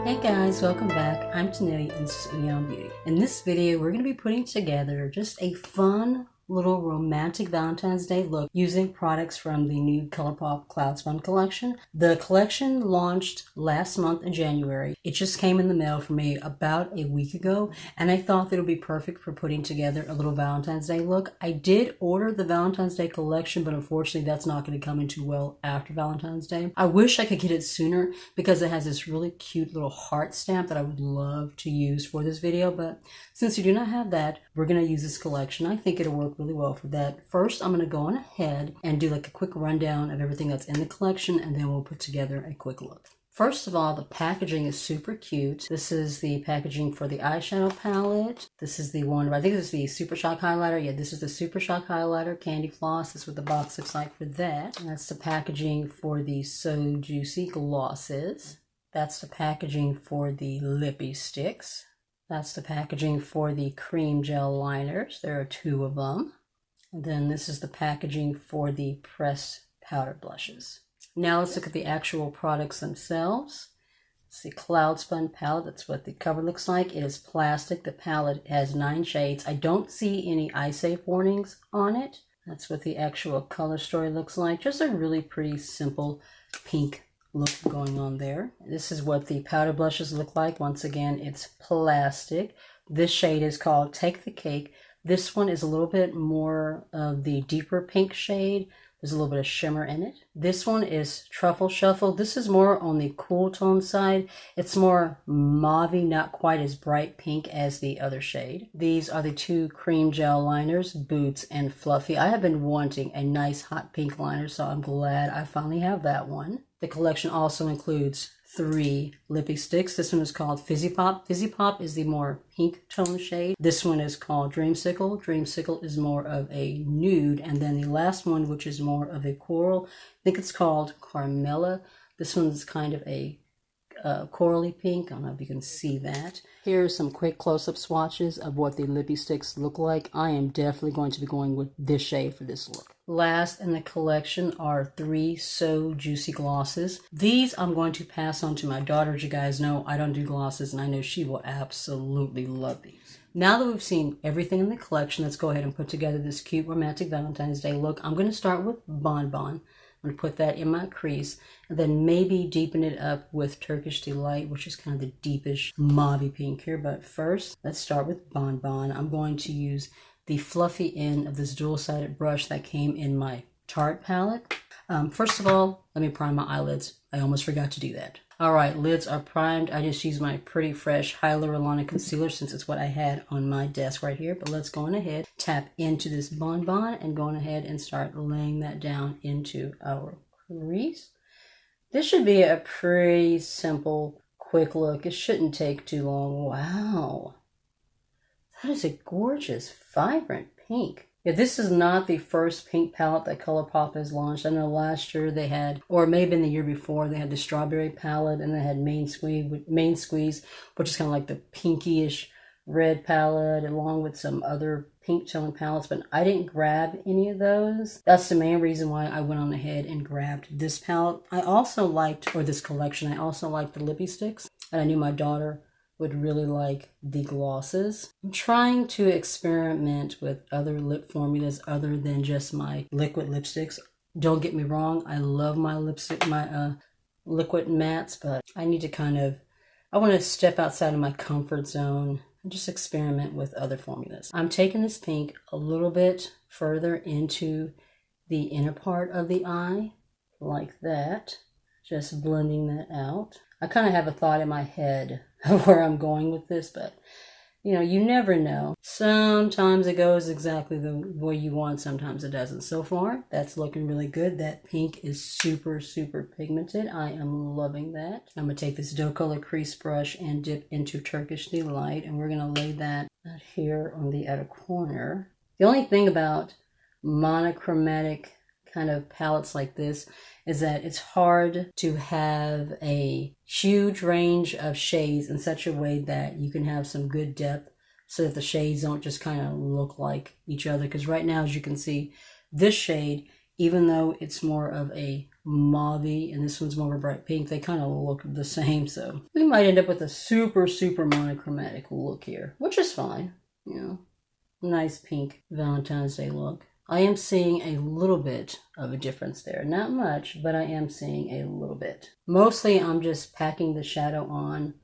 Hey guys, welcome back. I'm Tanealyakimbeauty and this is Beauty. In this video, we're going to be putting together just a fun little romantic Valentine's Day look using products from the new Colourpop Cloud Spun Collection. The collection launched last month in January. It just came in the mail for me about a week ago, and I thought that it would be perfect for putting together a little Valentine's Day look. I did order the Valentine's Day collection, but unfortunately that's not going to come in too well after Valentine's Day. I wish I could get it sooner because it has this really cute little heart stamp that I would love to use for this video, but since you do not have that, we're going to use this collection. I think it'll work really well for that. First, I'm going to go on ahead and do like a quick rundown of everything that's in the collection, and then we'll put together a quick look. First of all, the packaging is super cute. This is the packaging for the eyeshadow palette. This is the one, I think this is the Super Shock highlighter. Yeah, this is the Super Shock highlighter, candy floss. This is what the box looks like for that. And that's the packaging for the So Juicy glosses. That's the packaging for the lippy sticks. That's the packaging for the cream gel liners. There are two of them. And then this is the packaging for the pressed powder blushes. Now let's look at the actual products themselves. It's the Cloud Spun palette. That's what the cover looks like. It is plastic. The palette has 9 shades. I don't see any eye safe warnings on it. That's what the actual color story looks like. Just a really pretty simple pink look going on there. This is what the powder blushes look like. Once again, it's plastic. This shade is called Take the Cake. This one is a little bit more of the deeper pink shade. There's a little bit of shimmer in it. This one is Truffle Shuffle. This is more on the cool tone side. It's more mauve-y, not quite as bright pink as the other shade. These are the two cream gel liners, Boots and Fluffy. I have been wanting a nice hot pink liner, so I'm glad I finally have that one. The collection also includes 3 lippy sticks. This one is called Fizzy Pop. Fizzy Pop is the more pink tone shade. This one is called Dreamsicle. Dreamsicle is more of a nude. And then the last one, which is more of a coral, I think it's called Carmela. This one's kind of a corally pink. I don't know if you can see that. Here are some quick close-up swatches of what the lippy sticks look like. I am definitely going to be going with this shade for this look. Last in the collection are 3 So Juicy glosses. These I'm going to pass on to my daughter. As you guys know, I don't do glosses, and I know she will absolutely love these. Now that we've seen everything in the collection, let's go ahead and put together this cute romantic Valentine's Day look. I'm going to start with Bon Bon. I'm going to put that in my crease, and then maybe deepen it up with Turkish Delight, which is kind of the deepish mauve pink here. But first, let's start with Bon Bon. I'm going to use the fluffy end of this dual-sided brush that came in my Tarte palette. First of all, let me prime my eyelids. I almost forgot to do that. All right, lids are primed. I just used my Pretty Fresh Hyaluronic Concealer since it's what I had on my desk right here. But let's go on ahead, tap into this Bon Bon, and go on ahead and start laying that down into our crease. This should be a pretty simple, quick look. It shouldn't take too long. Wow. That is a gorgeous, vibrant pink. Yeah, this is not the first pink palette that Colourpop has launched. I know last year they had, or maybe in the year before, they had the strawberry palette, and they had Main Squeeze, which is kind of like the pinkyish red palette, along with some other pink tone palettes, but I didn't grab any of those. That's the main reason why I went on ahead and grabbed this palette. I also liked, or this collection, I also liked the lippy sticks, and I knew my daughter would really like the glosses. I'm trying to experiment with other lip formulas other than just my liquid lipsticks. Don't get me wrong, I love my lipstick, my liquid mattes, but I need to I want to step outside of my comfort zone and just experiment with other formulas. I'm taking this pink a little bit further into the inner part of the eye, like that. Just blending that out. I kind of have a thought in my head of where I'm going with this, but you know, you never know. Sometimes it goes exactly the way you want, sometimes it doesn't. So far, that's looking really good. That pink is super, super pigmented. I am loving that. I'm going to take this dough color crease brush and dip into Turkish Delight, and we're going to lay that out here on the outer corner. The only thing about monochromatic kind of palettes like this is that it's hard to have a huge range of shades in such a way that you can have some good depth so that the shades don't just kind of look like each other. Because right now, as you can see, this shade Even though it's more of a mauve-y and this one's more of a bright pink, they kind of look the same. So we might end up with a super, super monochromatic look here, which is fine. You know, nice pink Valentine's Day look. I am seeing a little bit of a difference there. Not much, but I am seeing a little bit. Mostly I'm just packing the shadow on,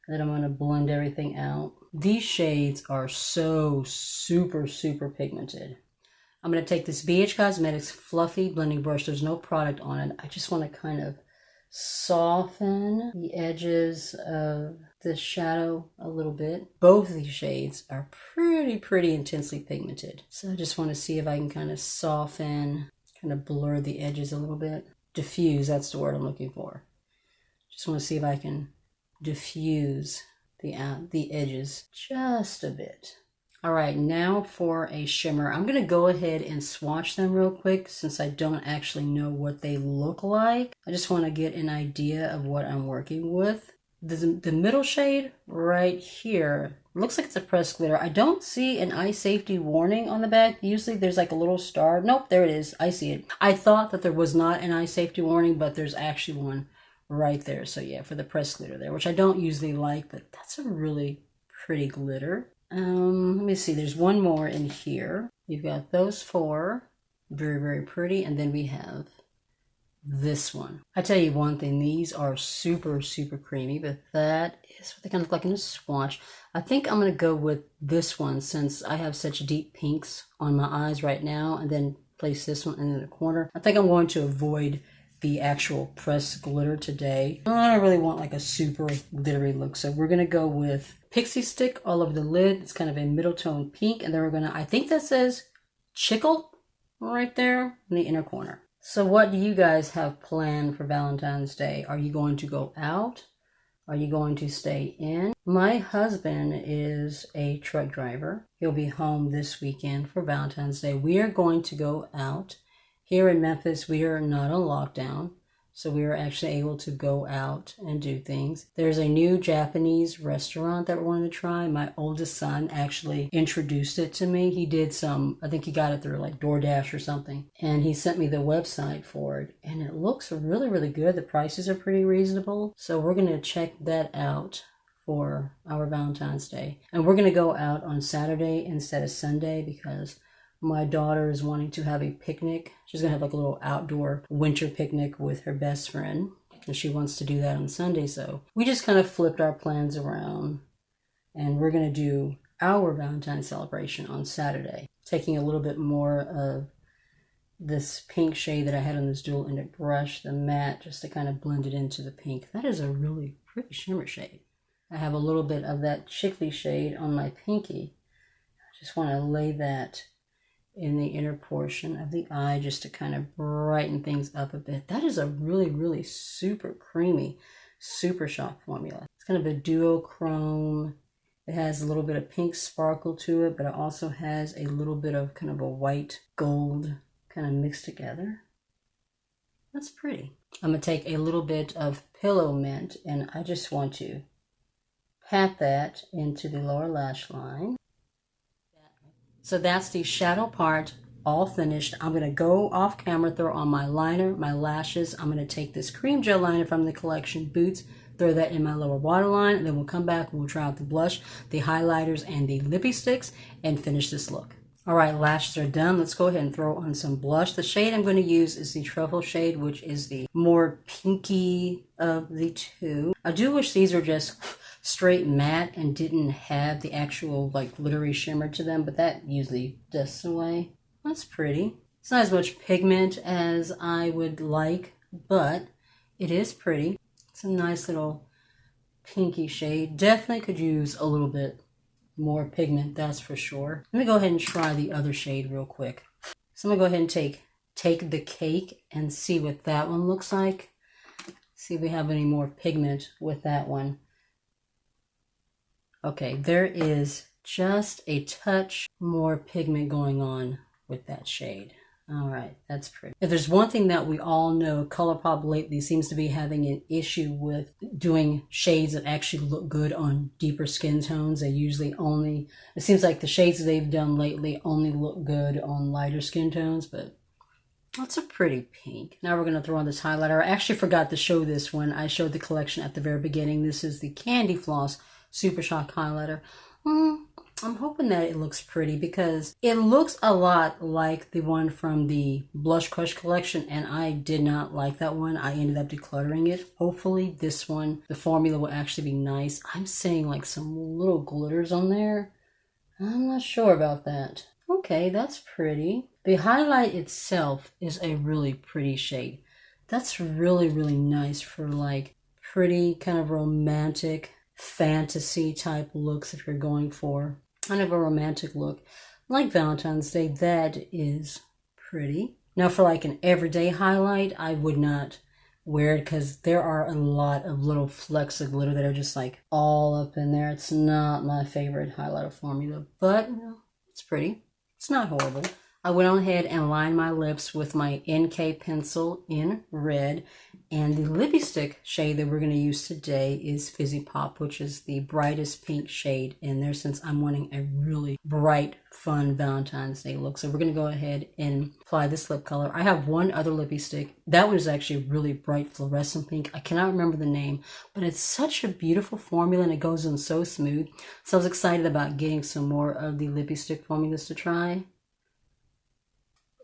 and then I'm going to blend everything out. These shades are so super, super pigmented. I'm going to take this BH Cosmetics Fluffy Blending Brush. There's no product on it. I just want to kind of soften the edges of the shadow a little bit. Both of these shades are pretty intensely pigmented. So I just want to see if I can kind of soften, kind of blur the edges a little bit. Diffuse, that's the word I'm looking for. Just want to see if I can diffuse the edges just a bit. All right, now for a shimmer. I'm going to go ahead and swatch them real quick since I don't actually know what they look like. I just want to get an idea of what I'm working with. The middle shade right here looks like it's a pressed glitter. I don't see an eye safety warning on the back. Usually there's like a little star. Nope, there it is. I see it. I thought that there was not an eye safety warning, but there's actually one right there. So yeah, for the pressed glitter there, which I don't usually like, but that's a really pretty glitter. Let me see, there's one more in here. You've got those four, very pretty, and then we have this one. I tell you one thing, these are super creamy, but that is what they kind of look like in a swatch. I think I'm going to go with this one since I have such deep pinks on my eyes right now, and then place this one in the corner. I think I'm going to avoid the actual pressed glitter today. I don't really want like a super glittery look, so we're gonna go with Pixie Stick all over the lid. It's kind of a middle tone pink, and then we're gonna, I think that says Chickle right there in the inner corner. So what do you guys have planned for Valentine's Day? Are you going to go out? Are you going to stay in? My husband is a truck driver. He'll be home this weekend for Valentine's Day. We are going to go out. Here in Memphis, we are not on lockdown, so we are actually able to go out and do things. There's a new Japanese restaurant that we're going to try. My oldest son actually introduced it to me. He did some, I think he got it through like DoorDash or something, and he sent me the website for it, and it looks really good. The prices are pretty reasonable, so we're going to check that out for our Valentine's Day. And we're going to go out on Saturday instead of Sunday because my daughter is wanting to have a picnic. She's going to have like a little outdoor winter picnic with her best friend. And she wants to do that on Sunday. So we just kind of flipped our plans around. And we're going to do our Valentine's celebration on Saturday. Taking a little bit more of this pink shade that I had on this dual-ended brush, the matte, just to kind of blend it into the pink. That is a really pretty shimmer shade. I have a little bit of that chickly shade on my pinky. I just want to lay that in the inner portion of the eye just to kind of brighten things up a bit. That is a really super creamy Super Shock formula. It's kind of a duochrome. It has a little bit of pink sparkle to it, but it also has a little bit of kind of a white gold kind of mixed together. That's pretty. I'm going to take a little bit of Pillow Mint, and I just want to pat that into the lower lash line. So that's the shadow part all finished. I'm going to go off camera, throw on my liner, my lashes. I'm going to take this cream gel liner from the collection Boots, throw that in my lower waterline, and then we'll come back and we'll try out the blush, the highlighters, and the lippy sticks and finish this look. All right, lashes are done. Let's go ahead and throw on some blush. The shade I'm going to use is the Truffle shade, which is the more pinky of the two. I do wish these were just straight matte and didn't have the actual like glittery shimmer to them, but that usually dusts away. That's pretty. It's not as much pigment as I would like, but it is pretty. It's a nice little pinky shade. Definitely could use a little bit more pigment, that's for sure. Let me go ahead and try the other shade real quick. So I'm gonna go ahead and take the Cake and see what that one looks like. See if we have any more pigment with that one. Okay, there is just a touch more pigment going on with that shade. All right, that's pretty. If there's one thing that we all know, Colourpop lately seems to be having an issue with doing shades that actually look good on deeper skin tones. They usually only, it seems like the shades that they've done lately only look good on lighter skin tones, but That's a pretty pink. Now we're going to throw on this highlighter. I actually forgot to show this when I showed the collection at the very beginning. This is the Candy Floss Super Shock Highlighter. I'm hoping that it looks pretty because it looks a lot like the one from the Blush Crush collection, and I did not like that one. I ended up decluttering it. Hopefully this one, the formula will actually be nice. I'm seeing like some little glitters on there. I'm not sure about that. Okay, that's pretty. The highlight itself is a really pretty shade. That's really, really nice for like pretty kind of romantic fantasy type looks if you're going for kind of a romantic look like Valentine's Day. That is pretty. Now for like an everyday highlight, I would not wear it because there are a lot of little flecks of glitter that are just like all up in there. It's not my favorite highlighter formula, but you know, it's pretty. It's not horrible. I went on ahead and lined my lips with my NK pencil in red, and the lippy stick shade that we're going to use today is Fizzy Pop, which is the brightest pink shade in there since I'm wanting a really bright, fun Valentine's Day look. So we're going to go ahead and apply this lip color. I have one other lippy stick. That one is actually a really bright fluorescent pink. I cannot remember the name, but it's such a beautiful formula and it goes on so smooth. So I was excited about getting some more of the lippy stick formulas to try.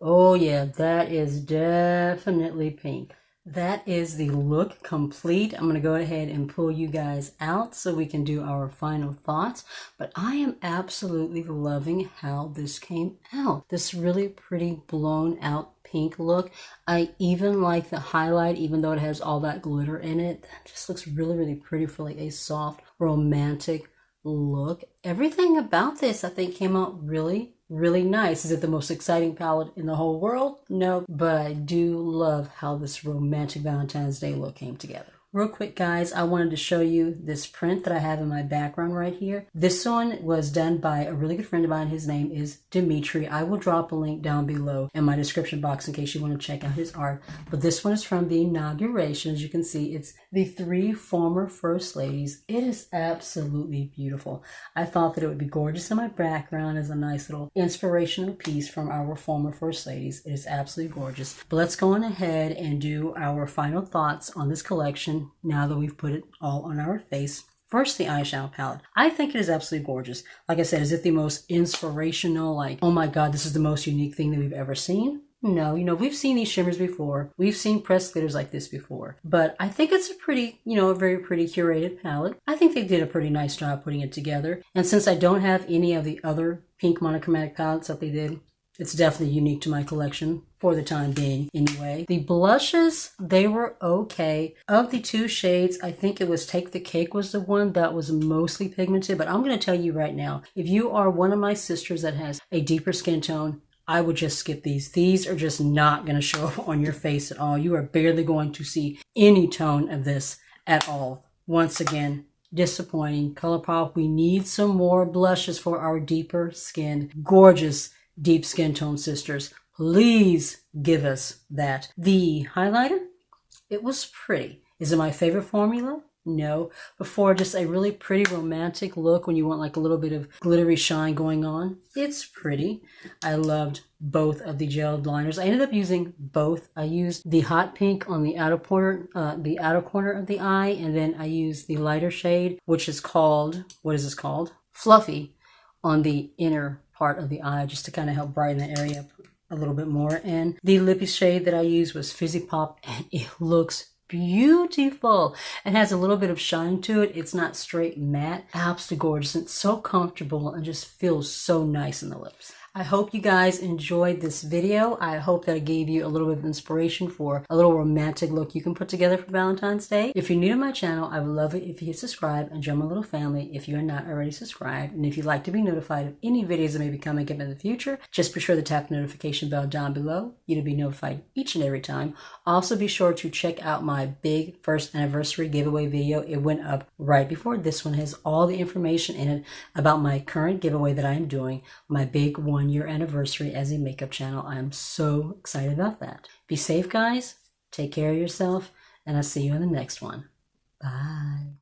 Oh yeah, that is definitely pink. That is the look complete. I'm going to go ahead and pull you guys out so we can do our final thoughts. But I am absolutely loving how this came out. This really pretty blown out pink look. I even like the highlight, even though it has all that glitter in it. That just looks really, really pretty for like a soft, romantic look. Everything about this I think came out really nice. Is it the most exciting palette in the whole world? No, but I do love how this romantic Valentine's Day look came together. Real quick, guys, I wanted to show you this print that I have in my background right here. This one was done by a really good friend of mine. His name is Dimitri. I will drop a link down below in my description box in case you want to check out his art. But this one is from the inauguration. As you can see, it's the 3 former First Ladies. It is absolutely beautiful. I thought that it would be gorgeous in my background as a nice little inspirational piece from our former First Ladies. It is absolutely gorgeous. But let's go on ahead and do our final thoughts on this collection now that we've put it all on our face. First, the eyeshadow palette. I think it is absolutely gorgeous. Like I said, is it the most inspirational, like, oh my god, this is the most unique thing that we've ever seen? No, you know, we've seen these shimmers before. We've seen pressed glitters like this before. But I think it's a pretty, you know, a very pretty curated palette. I think they did a pretty nice job putting it together. And since I don't have any of the other pink monochromatic palettes that they did, it's definitely unique to my collection for the time being anyway. The blushes, they were okay. Of the 2 shades, I think it was Take the Cake was the one that was mostly pigmented. But I'm going to tell you right now, if you are one of my sisters that has a deeper skin tone, I would just skip these. These are just not going to show up on your face at all. You are barely going to see any tone of this at all. Once again, disappointing. Colourpop, we need some more blushes for our deeper skin. Gorgeous deep skin tone sisters, please give us that. The highlighter, it was pretty. Is it my favorite formula? No. Before just a really pretty romantic look when you want like a little bit of glittery shine going on, it's pretty. I loved both of the gelled liners. I ended up using both. I used the hot pink on the outer corner of the eye, and then I used the lighter shade, which is called, what is this called? Fluffy, on the inner part of the eye, just to kind of help brighten the area up a little bit more. And the lippy shade that I used was Fizzy Pop, and it looks beautiful. It has a little bit of shine to it. It's not straight matte. Absolutely gorgeous. It's so comfortable and just feels so nice in the lips. I hope you guys enjoyed this video. I hope that it gave you a little bit of inspiration for a little romantic look you can put together for Valentine's Day. If you're new to my channel, I would love it if you hit subscribe and join my little family if you are not already subscribed. And if you'd like to be notified of any videos that may be coming up in the future, just be sure to tap the notification bell down below. You'll be notified each and every time. Also be sure to check out my big first anniversary giveaway video. It went up right before this one. It has all the information in it about my current giveaway that I am doing, my big 1-year anniversary as a makeup channel. I am so excited about that. Be safe, guys. Take care of yourself, and I'll see you in the next one. Bye.